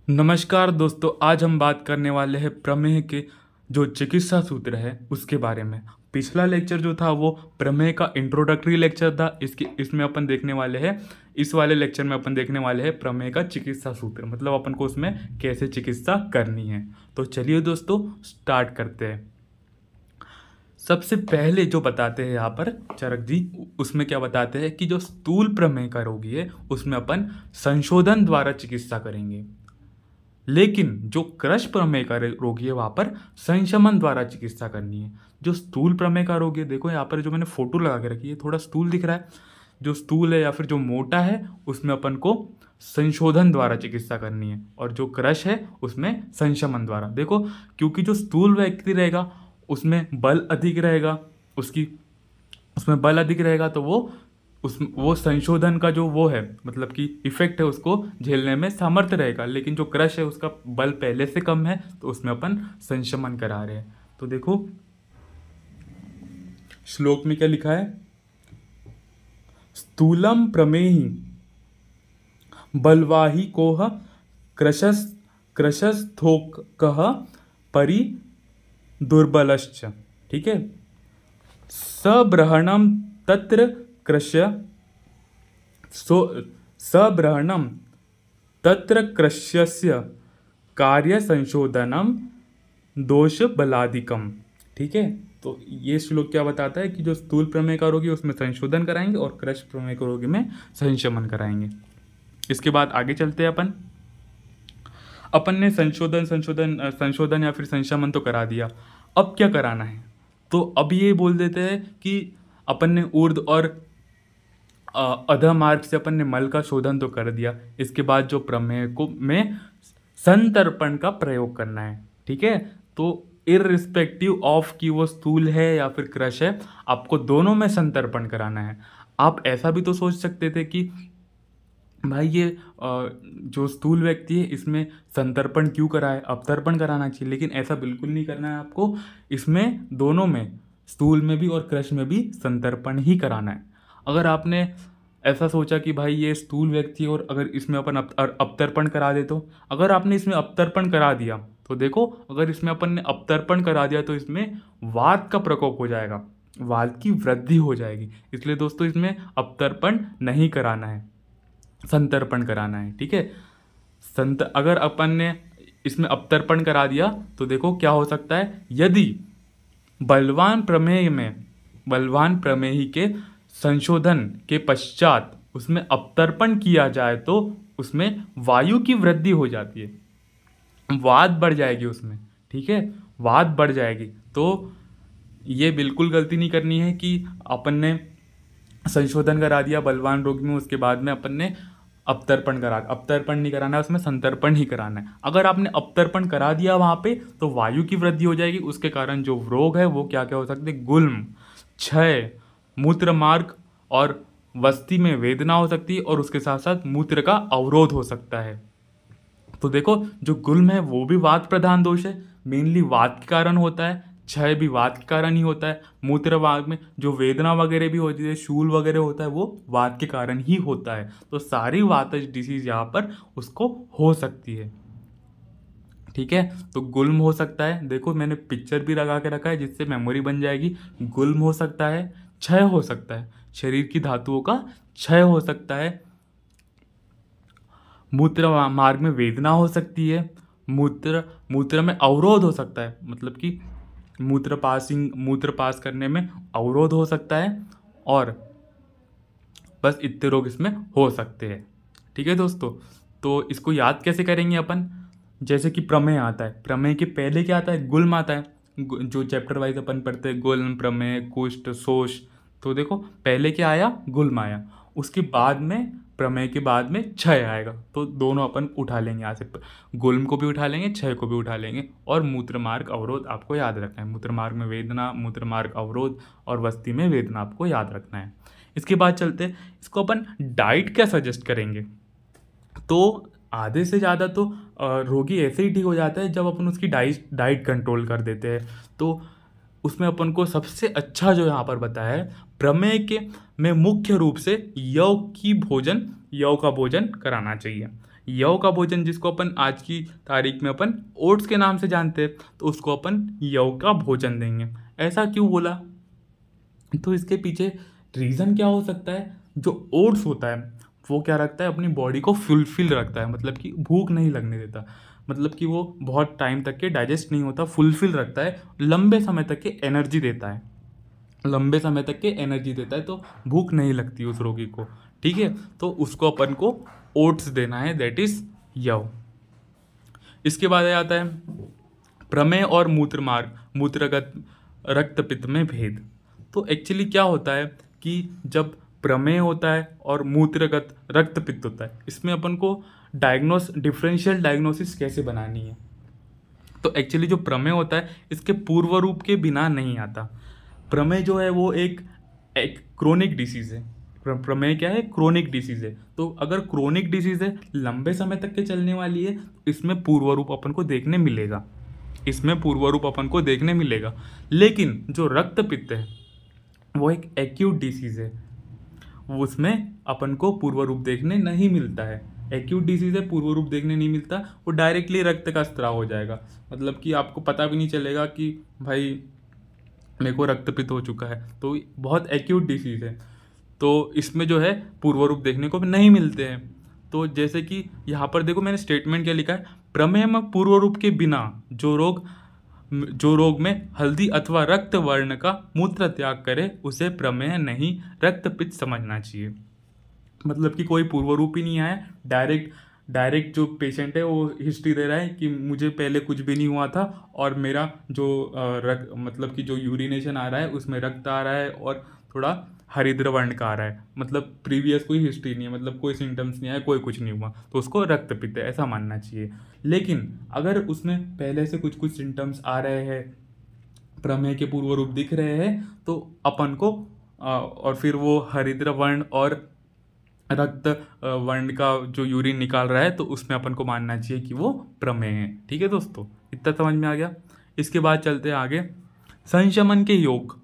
नमस्कार दोस्तों, आज हम बात करने वाले हैं प्रमेह के जो चिकित्सा सूत्र है उसके बारे में। पिछला लेक्चर जो था वो प्रमेह का इंट्रोडक्टरी लेक्चर था। इसमें अपन देखने वाले हैं, इस वाले लेक्चर में अपन देखने वाले हैं प्रमेह का चिकित्सा सूत्र, मतलब अपन को उसमें कैसे चिकित्सा करनी है। तो चलिए दोस्तों स्टार्ट करते हैं। सबसे पहले जो बताते हैं यहाँ पर चरक जी, उसमें क्या बताते हैं कि जो स्थूल प्रमेह का रोगी है उसमें अपन संशोधन द्वारा चिकित्सा करेंगे, लेकिन जो कृश प्रमेह का रोगी है वहां पर संशमन द्वारा चिकित्सा करनी है। जो स्थूल प्रमेह का रोगी है, देखो यहाँ पर जो मैंने फोटो लगा के रखी है, थोड़ा स्थूल दिख रहा है। जो स्थूल है या फिर जो मोटा है उसमें अपन को संशोधन द्वारा चिकित्सा करनी है, और जो कृश है उसमें संशमन द्वारा। देखो, क्योंकि जो स्थूल व्यक्ति रहेगा उसमें बल अधिक रहेगा, उसमें बल अधिक रहेगा तो वो संशोधन का जो वो है, मतलब कि इफेक्ट है, उसको झेलने में सामर्थ्य रहेगा। लेकिन जो क्रश है उसका बल पहले से कम है तो उसमें अपन संशमन करा रहे हैं। तो देखो श्लोक में क्या लिखा है, स्थूलम प्रमेहि बलवाही कोह क्रशस्थोकः परि दुर्बलश्च। ठीक है, सब्रहणम तत्र कृष्य सब्रहणम तत्र कृष्यस्य कार्य संशोधनम दोष बलादिकम। ठीक है, तो ये श्लोक क्या बताता है कि जो स्थूल प्रमेह का रोगी उसमें संशोधन कराएंगे और कृश प्रमेह का रोगी में संशमन कराएंगे। इसके बाद आगे चलते हैं। अपन ने संशोधन या फिर संशमन तो करा दिया, अब क्या कराना है? तो अब ये बोल देते हैं कि अपन ने ऊर्ध्व और अधः मार्ग से अपन ने मल का शोधन तो कर दिया। इसके बाद जो प्रमेह को में संतर्पण का प्रयोग करना है। ठीक है, तो इररिस्पेक्टिव ऑफ कि वो स्थूल है या फिर कृश है, आपको दोनों में संतर्पण कराना है। आप ऐसा भी तो सोच सकते थे कि भाई ये जो स्थूल व्यक्ति है इसमें संतर्पण क्यों कराए, अवतर्पण कराना चाहिए, लेकिन ऐसा बिल्कुल नहीं करना है आपको। इसमें दोनों में, स्थूल में भी और कृश में भी संतर्पण ही कराना है। अगर आपने ऐसा सोचा कि भाई ये स्थूल व्यक्ति है और अगर इसमें अपन अवतर्पण करा दे, तो अगर आपने इसमें अवतर्पण करा दिया तो देखो, अगर इसमें अपन ने अवतर्पण करा दिया तो इसमें वात का प्रकोप हो जाएगा, वात की वृद्धि हो जाएगी। इसलिए दोस्तों इसमें अवतर्पण नहीं कराना है, संतर्पण कराना है। ठीक है, अगर अपन ने इसमें अवतर्पण करा दिया तो देखो क्या हो सकता है, यदि बलवान प्रमेही के संशोधन के पश्चात उसमें अवतर्पण किया जाए तो उसमें वायु की वृद्धि हो जाती है, वात बढ़ जाएगी उसमें। ठीक है, वात बढ़ जाएगी। तो ये बिल्कुल गलती नहीं करनी है कि अपन ने संशोधन करा दिया बलवान रोग में, उसके बाद में अपन ने अवतर्पण नहीं कराना है, उसमें संतर्पण ही कराना है। अगर आपने अवतर्पण करा दिया वहां पे तो वायु की वृद्धि हो जाएगी, उसके कारण जो रोग है वो क्या क्या हो सकते हैं, गुल्म, क्षय, मूत्र मार्ग और वस्ती में वेदना हो सकती है, और उसके साथ साथ मूत्र का अवरोध हो सकता है। तो देखो, जो गुल्म है वो भी वात प्रधान दोष है, मेनली वात के कारण होता है। क्षय भी वात के कारण ही होता है। मूत्र मार्ग में जो वेदना वगैरह भी होती है, शूल वगैरह होता है, वो वात के कारण ही होता है। तो सारी वातज डिसीज यहाँ पर उसको हो सकती है। ठीक है, तो गुल्म हो सकता है, देखो मैंने पिक्चर भी लगा के रखा है जिससे मेमोरी बन जाएगी। गुल्म हो सकता है, क्षय हो सकता है, शरीर की धातुओं का क्षय हो सकता है, मूत्र मार्ग में वेदना हो सकती है, मूत्र में अवरोध हो सकता है, मतलब कि मूत्र पास करने में अवरोध हो सकता है, और बस इतने रोग इसमें हो सकते हैं। ठीक है दोस्तों, तो इसको याद कैसे करेंगे अपन? जैसे कि प्रमेय आता है, प्रमेय के पहले क्या आता है, गुल्म आता है। जो चैप्टर वाइज अपन पढ़ते हैं, गुल्म, प्रमेय, कुष्ठ, शोष। तो देखो पहले क्या आया, गुल्म आया, उसके बाद में प्रमेय के बाद में क्षय आएगा। तो दोनों अपन उठा लेंगे यहाँ से, गुल्म को भी उठा लेंगे, क्षय को भी उठा लेंगे। और मूत्र मार्ग अवरोध आपको याद रखना है, मूत्र मार्ग में वेदना, मूत्र मार्ग अवरोध और वस्ती में वेदना आपको याद रखना है। इसके बाद चलते, इसको अपन डाइट क्या सजेस्ट करेंगे? तो आधे से ज़्यादा तो रोगी ऐसे ही ठीक हो जाता है जब अपन उसकी डाइट कंट्रोल कर देते हैं। तो उसमें अपन को सबसे अच्छा जो यहाँ पर बताया है, प्रमेय के में मुख्य रूप से यव का भोजन कराना चाहिए। यव का भोजन जिसको अपन आज की तारीख में अपन ओट्स के नाम से जानते हैं, तो उसको अपन यव का भोजन देंगे। ऐसा क्यों बोला? तो इसके पीछे रीज़न क्या हो सकता है? जो ओट्स होता है वो क्या रखता है, अपनी बॉडी को फुलफिल रखता है, मतलब कि भूख नहीं लगने देता, मतलब कि वो बहुत टाइम तक के डाइजेस्ट नहीं होता, फुलफिल रखता है, लंबे समय तक के एनर्जी देता है, लंबे समय तक के एनर्जी देता है, तो भूख नहीं लगती उस रोगी को। ठीक है, तो उसको अपन को ओट्स देना है, दैट इज यव। इसके बाद आता है प्रमेय और मूत्र मार्ग, मूत्रगत रक्तपित्त में भेद। तो एक्चुअली क्या होता है कि जब प्रमेय होता है और मूत्रगत रक्तपित्त होता है, इसमें अपन को डिफरेंशियल डायग्नोसिस कैसे बनानी है? तो एक्चुअली जो प्रमेय होता है इसके पूर्व रूप के बिना नहीं आता। प्रमेय जो है वो एक क्रोनिक डिसीज है। प्रमेय क्या है? क्रोनिक डिसीज है। तो अगर क्रोनिक डिसीज है, लंबे समय तक के चलने वाली है, इसमें पूर्व रूप अपन को देखने मिलेगा, इसमें पूर्व रूप अपन को देखने मिलेगा। लेकिन जो रक्तपित्त है वो एक एक्यूट डिसीज है, उसमें अपन को पूर्व रूप देखने नहीं मिलता है। एक्यूट डिसीज है, पूर्व रूप देखने नहीं मिलता, वो डायरेक्टली रक्त का स्त्राव हो जाएगा, मतलब कि आपको पता भी नहीं चलेगा कि भाई मेरे को रक्तपित्त हो चुका है। तो बहुत एक्यूट डिसीज है, तो इसमें जो है पूर्व रूप देखने को नहीं मिलते हैं। तो जैसे कि यहाँ पर देखो मैंने स्टेटमेंट क्या लिखा है, प्रमेय में पूर्व रूप के बिना जो रोग में हल्दी अथवा रक्त वर्ण का मूत्र त्याग करे उसे प्रमेय नहीं रक्तपित्त समझना चाहिए। मतलब कि कोई पूर्व रूप ही नहीं आया, डायरेक्ट जो पेशेंट है वो हिस्ट्री दे रहा है कि मुझे पहले कुछ भी नहीं हुआ था और मेरा जो मतलब कि जो यूरिनेशन आ रहा है उसमें रक्त आ रहा है और थोड़ा हरिद्र वर्ण का आ रहा है, मतलब प्रीवियस कोई हिस्ट्री नहीं है, मतलब कोई सिम्टम्स नहीं आया, कोई कुछ नहीं हुआ, तो उसको रक्तपित्त है ऐसा मानना चाहिए। लेकिन अगर उसमें पहले से कुछ सिम्टम्स आ रहे हैं, प्रमेय के पूर्व रूप दिख रहे हैं, तो अपन को और फिर वो हरिद्र वर्ण और रक्त वर्ण का जो यूरिन निकाल रहा है, तो उसमें अपन को मानना चाहिए कि वो प्रमेय है। ठीक है दोस्तों, इतना समझ में आ गया। इसके बाद चलते हैं आगे, संशमन के योग।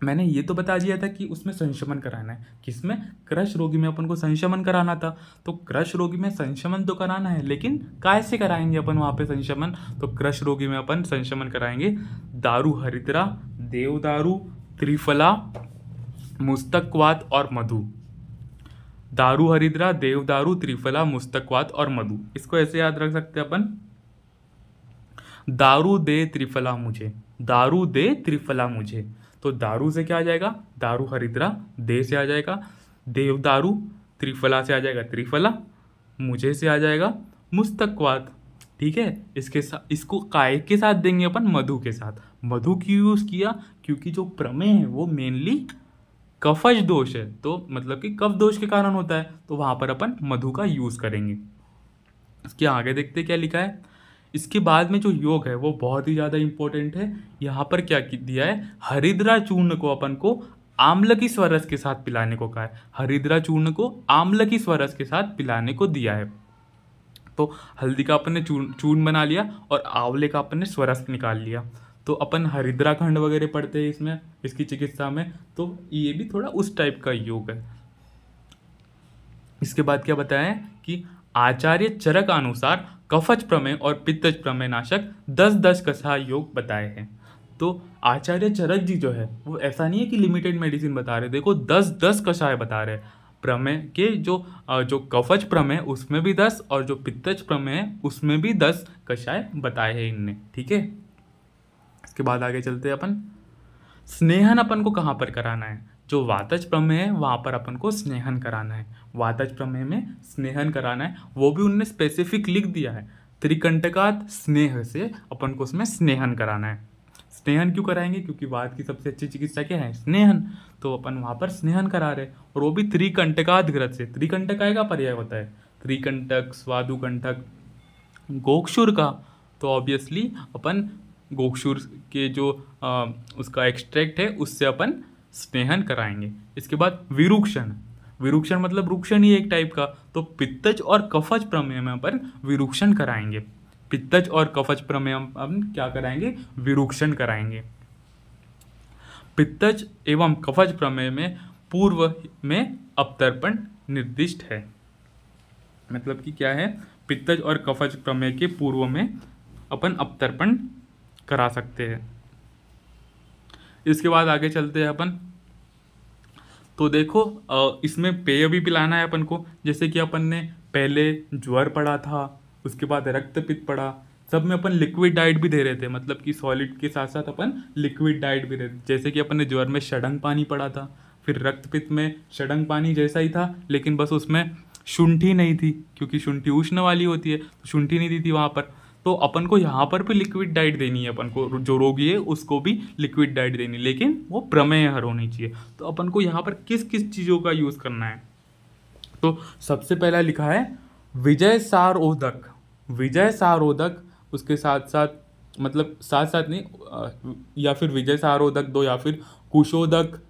मैंने ये तो बता दिया था कि उसमें संशमन कराना है, किसमें? क्रश रोगी में अपन को संशमन कराना था। तो क्रश रोगी में संशमन तो कराना है, लेकिन कैसे कराएंगे अपन वहाँ पे संशमन? तो क्रश रोगी में अपन संशमन कराएंगे दारू हरिद्रा, देवदारू, त्रिफला, मुस्तकवात और मधु। दारू हरिद्रा, देवदारू, त्रिफला, मुस्तकवात और मधु। इसको ऐसे याद रख सकते हैं अपन, दारू दे त्रिफला मुझे, दारू दे त्रिफला मुझे। तो दारू से क्या आ जाएगा? दारू हरिद्रा, दे से आ जाएगा देवदारू, त्रिफला से आ जाएगा त्रिफला, मुझे से आ जाएगा मुस्तकवात। ठीक है, इसके साथ इसको काय के साथ देंगे अपन? मधु के साथ। मधु क्यों यूज किया? क्योंकि जो प्रमेय है वो मेनली कफज दोष है, तो मतलब कि कफ दोष के कारण होता है, तो वहां पर अपन मधु का यूज करेंगे। इसके आगे देखते क्या लिखा है। इसके बाद में जो योग है वो बहुत ही ज़्यादा इंपॉर्टेंट है। यहाँ पर क्या दिया है? हरिद्रा चूर्ण को अपन को आम्ल की स्वरस के साथ पिलाने को कहा है। हरिद्रा चूर्ण को आम्ल की स्वरस के साथ पिलाने को दिया है। तो हल्दी का अपन ने चूर्ण बना लिया और आंवले का अपन ने स्वरस निकाल लिया। तो अपन हरिद्रा खंड वगैरह पढ़ते हैं इसमें, इसकी चिकित्सा में, तो ये भी थोड़ा उस टाइप का योग है। इसके बाद क्या बताया है कि आचार्य चरक अनुसार कफज प्रमेय और पित्तज प्रमेय नाशक 10-10 कषाय योग बताए हैं। तो आचार्य चरक जी जो है वो ऐसा नहीं है कि लिमिटेड मेडिसिन बता रहे, देखो 10-10 कषाय बता रहे। प्रमेय के जो कफज प्रमेय उसमें भी 10 और जो पित्तज प्रमेय है उसमें भी 10 कषाय बताए हैं इनने। ठीक है, इसके बाद आगे चलते हैं अपन। स्नेहन अपन को कहाँ पर कराना है? जो वातज प्रमेय है वहाँ पर अपन को स्नेहन कराना है। वातज प्रमेय में स्नेहन कराना है, वो भी उनने स्पेसिफिक लिख दिया है, त्रिकंटकात स्नेह से अपन को उसमें स्नेहन कराना है। स्नेहन क्यों कराएंगे? क्योंकि वात की सबसे अच्छी चिकित्सा क्या है? स्नेहन। तो अपन वहाँ पर स्नेहन करा रहे, और वो भी त्रिकंटकात घृत से। त्रिकंटकाय का पर्याय होता है त्रिकंटक, स्वादुकंठक, गोक्षुर का। तो ऑब्वियसली अपन गोक्षुर के जो उसका एक्सट्रैक्ट है उससे अपन स्नेहन कराएंगे। इसके बाद विरूक्षण। विरूक्षण मतलब रूक्षण ही एक टाइप का। तो पित्तज और कफज प्रमेय में अपन विरूक्षण कराएंगे। पित्तज और कफज प्रमेय में अपन क्या कराएंगे? विरूक्षण कराएंगे। पित्तज एवं कफज प्रमेय में पूर्व में अपतर्पण निर्दिष्ट है। मतलब कि क्या है, पित्तज और कफज प्रमेय के पूर्व में अपन अपतर्पण करा सकते हैं। इसके बाद आगे चलते हैं अपन। तो देखो इसमें पेय भी पिलाना है अपन को, जैसे कि अपन ने पहले ज्वर पढ़ा था, उसके बाद रक्त पित्त पढ़ा, सब में अपन लिक्विड डाइट भी दे रहे थे, मतलब कि सॉलिड के साथ साथ अपन लिक्विड डाइट भी दे रहे थे। जैसे कि अपन ने ज्वर में षडंग पानी पढ़ा था, फिर रक्त पित्त में षडंग पानी जैसा ही था, लेकिन बस उसमें शुंठी नहीं थी, क्योंकि शुंठी उष्ण वाली होती है, तो शुंठी नहीं दी थी वहाँ पर। तो अपन को यहाँ पर भी लिक्विड डाइट देनी है, अपन को जो रोगी है उसको भी लिक्विड डाइट देनी है, लेकिन वो प्रमेय हर होनी चाहिए। तो अपन को यहाँ पर किस किस चीज़ों का यूज़ करना है, तो सबसे पहला लिखा है विजय सारोदक। विजय सारोदक, उसके साथ साथ मतलब साथ साथ नहीं, या फिर विजय सारोदक दो, या फिर कुशोदक,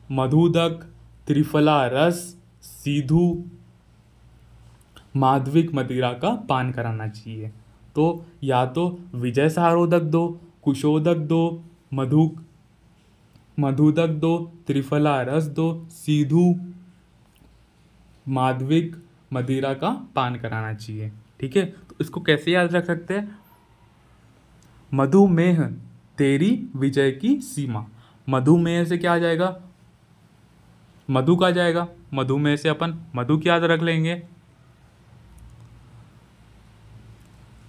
मधुदक, त्रिफला रस, सीधु, माधविक मदिरा का पान कराना चाहिए। तो या तो विजय सारोदक दो, कुशोदक दो, मधुदक दो, त्रिफला रस दो, सीधु, माधविक मदिरा का पान कराना चाहिए। ठीक है, तो इसको कैसे याद रख सकते हैं? मधुमेह तेरी विजय की सीमा। मधुमेह से क्या आ जाएगा? मधु का जाएगा, मधुमेह से अपन मधु की याद रख लेंगे।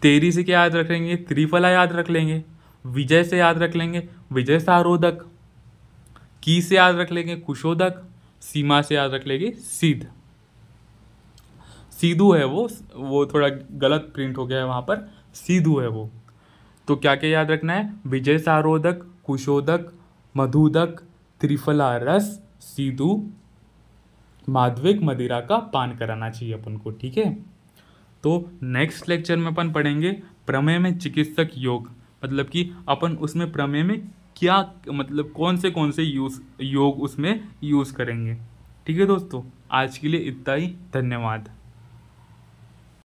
तेरी से क्या याद रख लेंगे? त्रिफला याद रख लेंगे। विजय से याद रख लेंगे विजय सारोदक। की से याद रख लेंगे कुशोदक। सीमा से याद रख लेंगे सीध। सीधु है वो थोड़ा गलत प्रिंट हो गया है वहां पर, सीधु है वो। तो क्या क्या याद रखना है? विजय सारोदक, कुशोदक, मधुदक, त्रिफला रस, सीधु, माधविक मदिरा का पान कराना चाहिए अपन को। ठीक है, तो नेक्स्ट लेक्चर में अपन पढ़ेंगे प्रमेय में चिकित्सक योग, मतलब कि अपन उसमें प्रमेय में क्या मतलब कौन से योग उसमें यूज़ करेंगे। ठीक है दोस्तों, आज के लिए इतना ही, धन्यवाद।